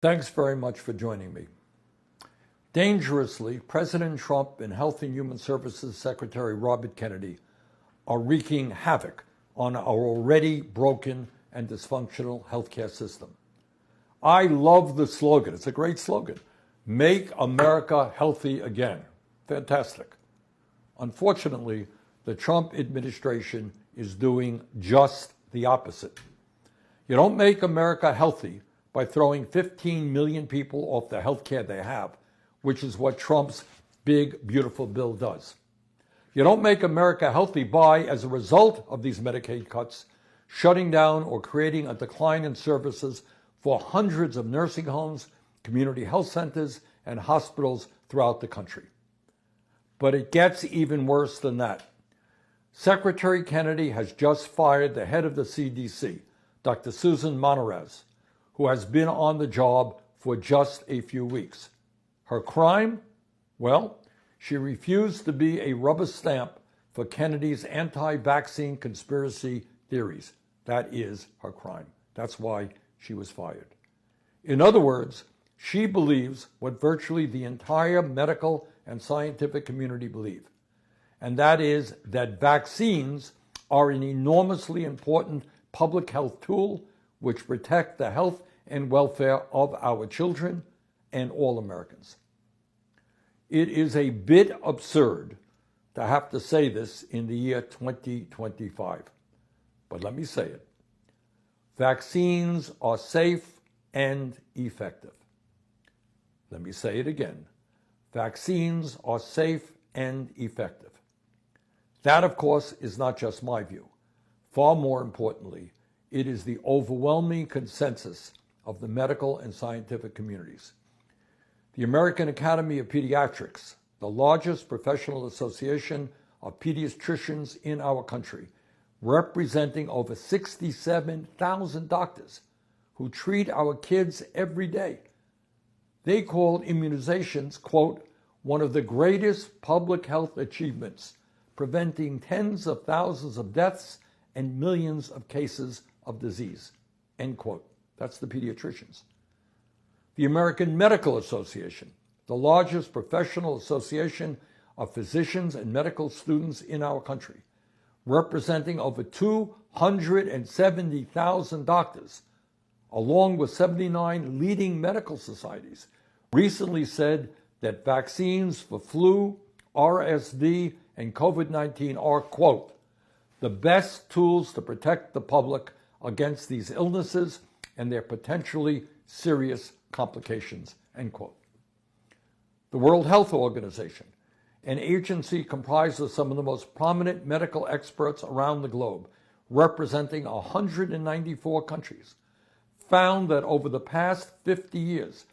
Thanks very much for joining me. Dangerously, President Trump and Health and Human Services Secretary Robert Kennedy are wreaking havoc on our already broken and dysfunctional healthcare system. I love the slogan. It's a great slogan. Make America healthy again. Fantastic. Unfortunately, the Trump administration is doing just the opposite. You don't make America healthy by throwing 15 million people off the health care they have, which is what Trump's big, beautiful bill does. You don't make America healthy by, as a result of these Medicaid cuts, shutting down or creating a decline in services for hundreds of nursing homes, community health centers, and hospitals throughout the country. But it gets even worse than that. Secretary Kennedy has just fired the head of the CDC, Dr. Susan Monterez, who has been on the job for just a few weeks. Her crime? Well, she refused to be a rubber stamp for Kennedy's anti-vaccine conspiracy theories. That is her crime. That's why she was fired. In other words, she believes what virtually the entire medical and scientific community believe, and that is that vaccines are an enormously important public health tool which protect the health and welfare of our children and all Americans. It is a bit absurd to have to say this in the year 2025, but let me say it. Vaccines are safe and effective. Let me say it again. Vaccines are safe and effective. That, of course, is not just my view. Far more importantly, it is the overwhelming consensus of the medical and scientific communities. The American Academy of Pediatrics, the largest professional association of pediatricians in our country, representing over 67,000 doctors who treat our kids every day. They called immunizations, quote, one of the greatest public health achievements, preventing tens of thousands of deaths and millions of cases of disease, end quote. That's the pediatricians. The American Medical Association, the largest professional association of physicians and medical students in our country, representing over 270,000 doctors, along with 79 leading medical societies, recently said that vaccines for flu, RSV, and COVID-19 are, quote, the best tools to protect the public against these illnesses and their potentially serious complications, end quote. The World Health Organization, an agency comprised of some of the most prominent medical experts around the globe, representing 194 countries, found that over the past 50 years,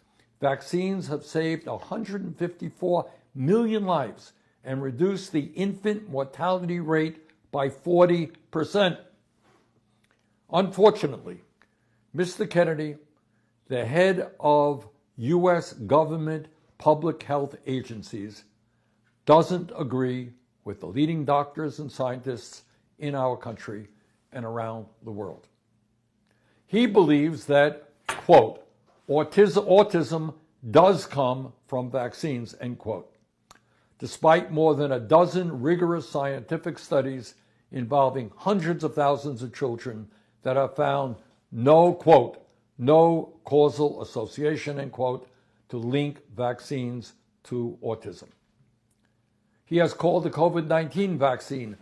vaccines have saved 154 million lives and reduced the infant mortality rate by 40%. Unfortunately, Mr. Kennedy, the head of U.S. government public health agencies, doesn't agree with the leading doctors and scientists in our country and around the world. He believes that, quote, autism does come from vaccines, end quote, despite more than a dozen rigorous scientific studies involving hundreds of thousands of children that have found no, quote, no causal association, end quote, to link vaccines to autism. He has called the COVID-19 vaccine,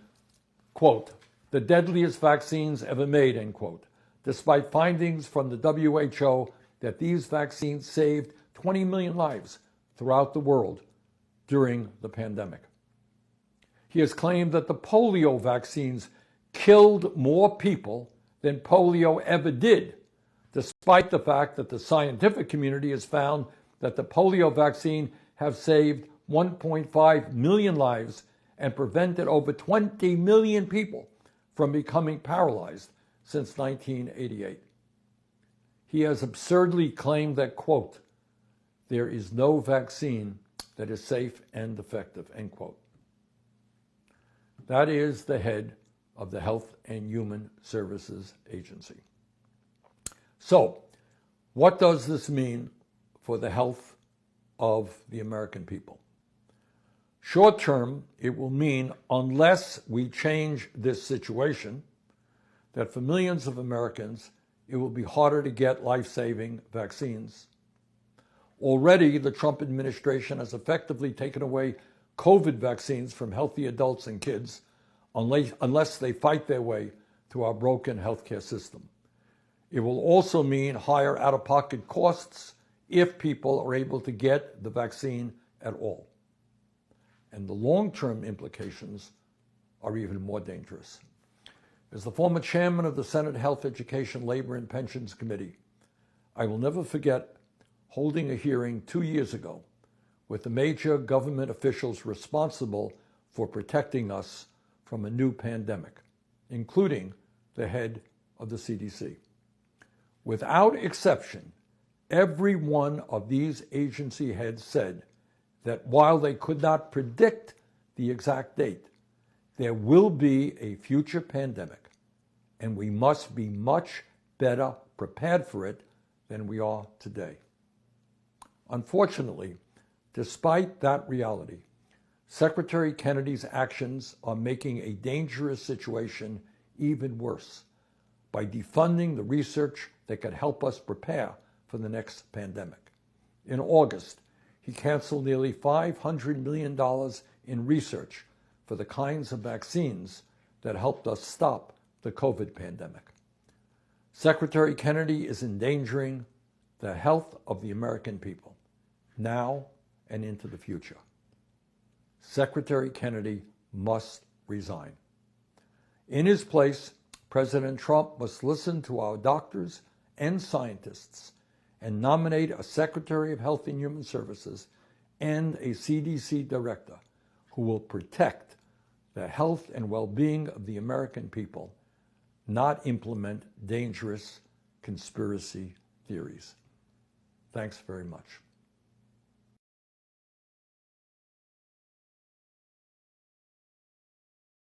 quote, the deadliest vaccines ever made, end quote, despite findings from the WHO that these vaccines saved 20 million lives throughout the world during the pandemic. He has claimed that the polio vaccines killed more people than polio ever did, despite the fact that the scientific community has found that the polio vaccine have saved 1.5 million lives and prevented over 20 million people from becoming paralyzed since 1988. He has absurdly claimed that, quote, there is no vaccine that is safe and effective, end quote. That is the head of the Health and Human Services Agency. So, What does this mean for the health of the American people? Short term, it will mean, unless we change this situation, that for millions of Americans, it will be harder to get life-saving vaccines. Already, the Trump administration has effectively taken away COVID vaccines from healthy adults and kids unless they fight their way through our broken healthcare system. It will also mean higher out-of-pocket costs if people are able to get the vaccine at all. And the long-term implications are even more dangerous. As the former chairman of the Senate Health, Education, Labor, and Pensions Committee, I will never forget holding a hearing 2 years ago with the major government officials responsible for protecting us from a new pandemic, including the head of the CDC. Without exception, every one of these agency heads said that while they could not predict the exact date, there will be a future pandemic, and we must be much better prepared for it than we are today. Unfortunately, despite that reality, Secretary Kennedy's actions are making a dangerous situation even worse by defunding the research that could help us prepare for the next pandemic. In August, he canceled nearly $500 million in research for the kinds of vaccines that helped us stop the COVID pandemic. Secretary Kennedy is endangering the health of the American people, now and into the future. Secretary Kennedy must resign. In his place, President Trump must listen to our doctors and scientists and nominate a Secretary of Health and Human Services and a CDC director who will protect the health and well-being of the American people, not implement dangerous conspiracy theories. Thanks very much.